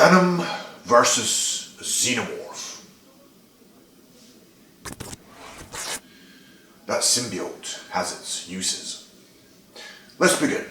Venom versus Xenomorph. That symbiote has its uses. Let's begin.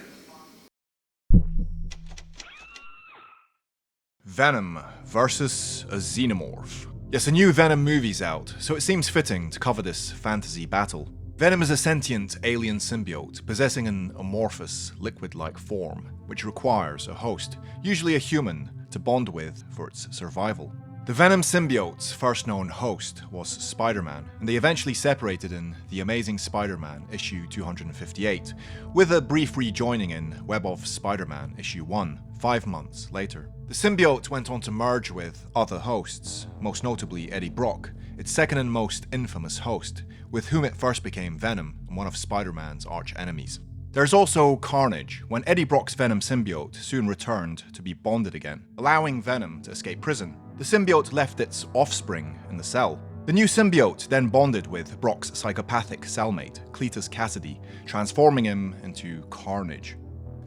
Venom versus a Xenomorph. Yes, a new Venom movie's out, so it seems fitting to cover this fantasy battle. Venom is a sentient alien symbiote possessing an amorphous, liquid-like form, which requires a host, usually a human, to bond with for its survival. The Venom symbiote's first known host was Spider-Man, and they eventually separated in The Amazing Spider-Man issue 258, with a brief rejoining in Web of Spider-Man issue 1, 5 months later. The symbiote went on to merge with other hosts, most notably Eddie Brock, its second and most infamous host, with whom it first became Venom and one of Spider-Man's arch-enemies. There's also Carnage, when Eddie Brock's Venom symbiote soon returned to be bonded again, allowing Venom to escape prison. The symbiote left its offspring in the cell. The new symbiote then bonded with Brock's psychopathic cellmate, Cletus Cassidy, transforming him into Carnage.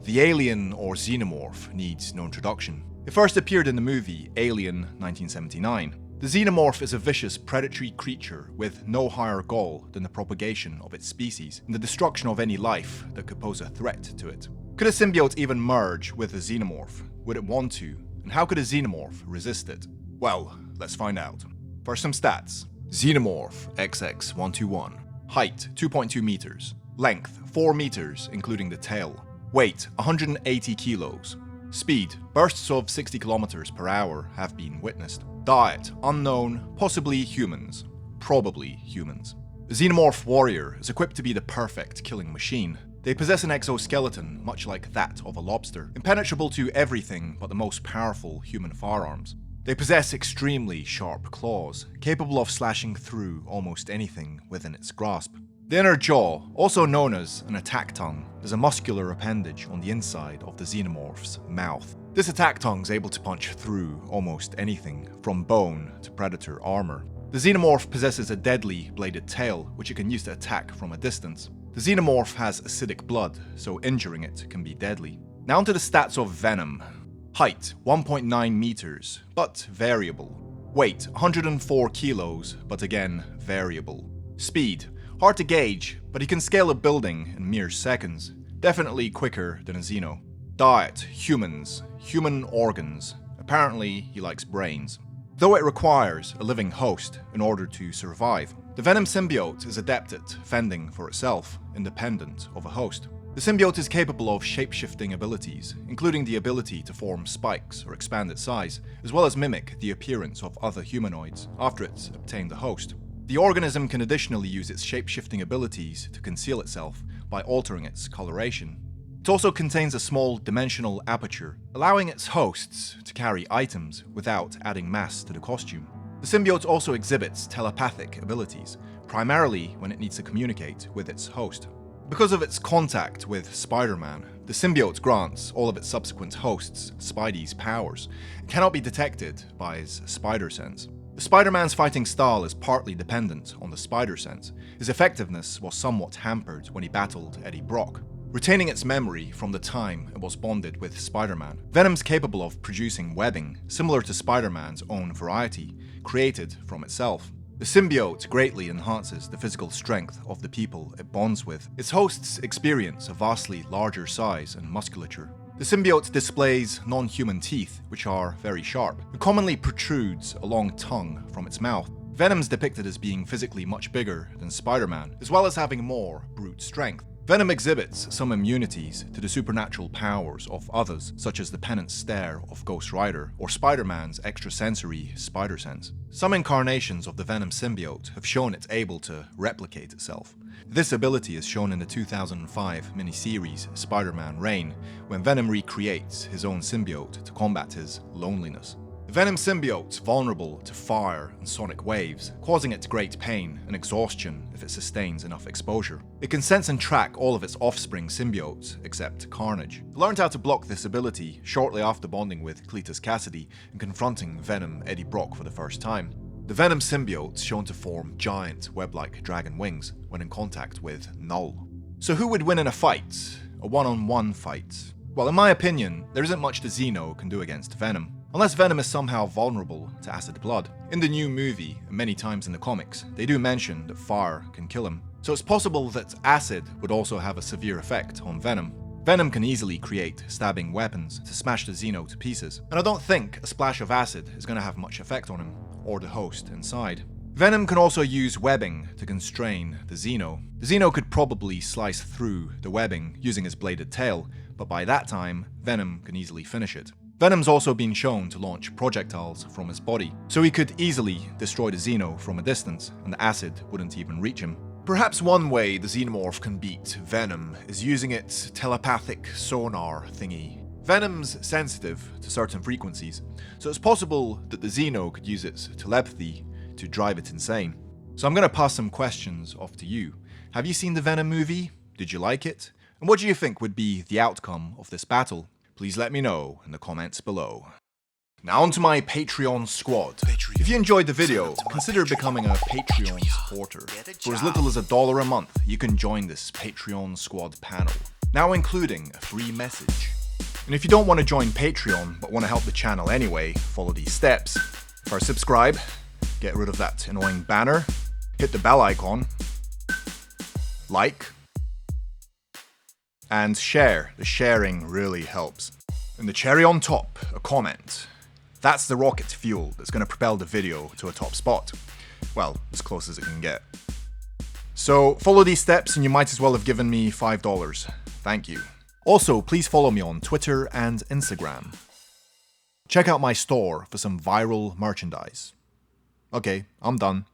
The alien, or Xenomorph, needs no introduction. It first appeared in the movie Alien 1979. The Xenomorph is a vicious, predatory creature with no higher goal than the propagation of its species and the destruction of any life that could pose a threat to it. Could a symbiote even merge with a Xenomorph? Would it want to? And how could a Xenomorph resist it? Well, let's find out. First, some stats. Xenomorph XX121. Height 2.2 meters. Length 4 meters, including the tail. Weight 180 kilos. Speed, bursts of 60 kilometers per hour have been witnessed. Diet, unknown, possibly humans. Probably humans. The Xenomorph warrior is equipped to be the perfect killing machine. They possess an exoskeleton much like that of a lobster, impenetrable to everything but the most powerful human firearms. They possess extremely sharp claws, capable of slashing through almost anything within its grasp. The inner jaw, also known as an attack tongue, is a muscular appendage on the inside of the Xenomorph's mouth. This attack tongue is able to punch through almost anything, from bone to predator armor. The Xenomorph possesses a deadly bladed tail, which it can use to attack from a distance. The Xenomorph has acidic blood, so injuring it can be deadly. Now onto the stats of Venom. Height 1.9 meters, but variable. Weight 104 kilos, but again variable. Speed hard to gauge, but he can scale a building in mere seconds. Definitely quicker than a Xeno. Diet, humans, human organs. Apparently, he likes brains. Though it requires a living host in order to survive, the Venom symbiote is adept at fending for itself, independent of a host. The symbiote is capable of shape-shifting abilities, including the ability to form spikes or expand its size, as well as mimic the appearance of other humanoids after it's obtained a host. The organism can additionally use its shape-shifting abilities to conceal itself by altering its coloration. It also contains a small dimensional aperture, allowing its hosts to carry items without adding mass to the costume. The symbiote also exhibits telepathic abilities, primarily when it needs to communicate with its host. Because of its contact with Spider-Man, the symbiote grants all of its subsequent hosts Spidey's powers and cannot be detected by his spider sense. The Spider-Man's fighting style is partly dependent on the spider sense. His effectiveness was somewhat hampered when he battled Eddie Brock, retaining its memory from the time it was bonded with Spider-Man. Venom's capable of producing webbing, similar to Spider-Man's own variety, created from itself. The symbiote greatly enhances the physical strength of the people it bonds with. Its hosts experience a vastly larger size and musculature. The symbiote displays non-human teeth, which are very sharp. It commonly protrudes a long tongue from its mouth. Venom's depicted as being physically much bigger than Spider-Man, as well as having more brute strength. Venom exhibits some immunities to the supernatural powers of others, such as the penance stare of Ghost Rider, or Spider-Man's extrasensory spider sense. Some incarnations of the Venom symbiote have shown it's able to replicate itself. This ability is shown in the 2005 miniseries Spider-Man Reign, when Venom recreates his own symbiote to combat his loneliness. The Venom symbiote's vulnerable to fire and sonic waves, causing it great pain and exhaustion if it sustains enough exposure. It can sense and track all of its offspring symbiotes, except Carnage. It learned how to block this ability shortly after bonding with Cletus Cassidy and confronting Venom Eddie Brock for the first time. The Venom symbiote's shown to form giant web-like dragon wings when in contact with Null. So who would win in a fight? A one-on-one fight? Well, in my opinion, there isn't much the Xeno can do against Venom. unless Venom is somehow vulnerable to acid blood. In the new movie, and many times in the comics, they do mention that fire can kill him. So it's possible that acid would also have a severe effect on Venom. Venom can easily create stabbing weapons to smash the Xeno to pieces, and I don't think a splash of acid is going to have much effect on him, or the host inside. Venom can also use webbing to constrain the Xeno. The Xeno could probably slice through the webbing using his bladed tail, but by that time, Venom can easily finish it. Venom's also been shown to launch projectiles from his body, so he could easily destroy the Xeno from a distance, and the acid wouldn't even reach him. Perhaps one way the Xenomorph can beat Venom is using its telepathic sonar thingy. Venom's sensitive to certain frequencies, so it's possible that the Xeno could use its telepathy to drive it insane. So I'm going to pass some questions off to you. Have you seen the Venom movie? Did you like it? And what do you think would be the outcome of this battle? Please let me know in the comments below. Now onto my Patreon squad. If you enjoyed the video, consider becoming a Patreon supporter. For as little as $1 a month, you can join this Patreon squad panel, now including a free message. And if you don't want to join Patreon, but want to help the channel anyway, follow these steps. First, subscribe. Get rid of that annoying banner, hit the bell icon, like, and share. The sharing really helps. And the cherry on top, a comment. That's the rocket fuel that's going to propel the video to a top spot. Well, as close as it can get. So follow these steps and you might as well have given me $5. Thank you. Also, please follow me on Twitter and Instagram. Check out my store for some viral merchandise. Okay, I'm done.